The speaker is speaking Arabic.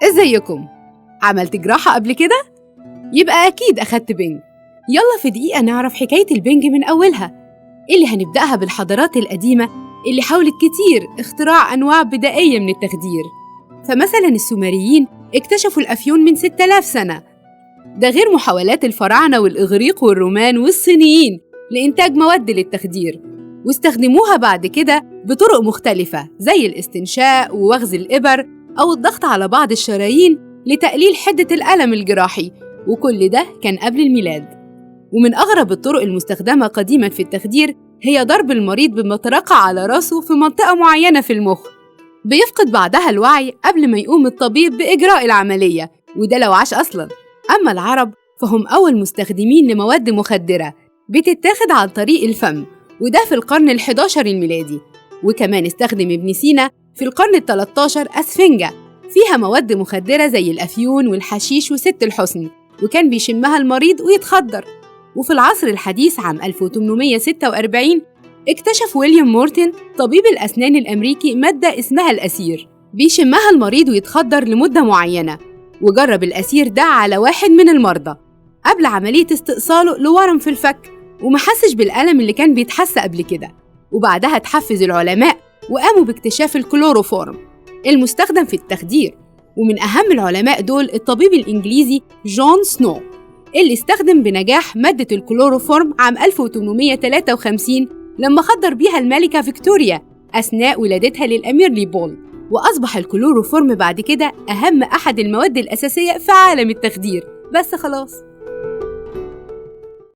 ازيكم؟ عملت جراحة قبل كده؟ يبقى أكيد أخدت بنج. يلا في دقيقة نعرف حكاية البنج من أولها، اللي هنبدأها بالحضارات القديمة اللي حاولت كتير اختراع أنواع بدائية من التخدير. فمثلاً السومريين اكتشفوا الأفيون من 6000 سنة، ده غير محاولات الفراعنة والإغريق والرومان والصينيين لإنتاج مواد للتخدير، واستخدموها بعد كده بطرق مختلفة زي الاستنشاق ووغز الإبر أو الضغط على بعض الشرايين لتقليل حدة الألم الجراحي، وكل ده كان قبل الميلاد. ومن أغرب الطرق المستخدمة قديماً في التخدير هي ضرب المريض بمطرقة على رأسه في منطقة معينة في المخ، بيفقد بعدها الوعي قبل ما يقوم الطبيب بإجراء العملية، وده لو عاش أصلاً. أما العرب فهم أول مستخدمين لمواد مخدرة بتتاخد عن طريق الفم، وده في القرن ال11 الميلادي. وكمان استخدم ابن سينا في القرن ال13 أسفنجة فيها مواد مخدرة زي الأفيون والحشيش وست الحسن، وكان بيشمها المريض ويتخدر. وفي العصر الحديث عام 1846 اكتشف ويليام مورتن طبيب الأسنان الأمريكي مادة اسمها الأسير، بيشمها المريض ويتخدر لمدة معينة، وجرب الأسير ده على واحد من المرضى قبل عملية استئصاله لورم في الفك، ومحسش بالألم اللي كان بيتحس قبل كده. وبعدها تحفز العلماء وقاموا باكتشاف الكلوروفورم المستخدم في التخدير، ومن أهم العلماء دول الطبيب الإنجليزي جون سنو اللي استخدم بنجاح مادة الكلوروفورم عام 1853 لما خدر بيها الملكة فيكتوريا أثناء ولادتها للأمير ليبولد. وأصبح الكلوروفورم بعد كده أحد المواد الأساسية في عالم التخدير. بس خلاص.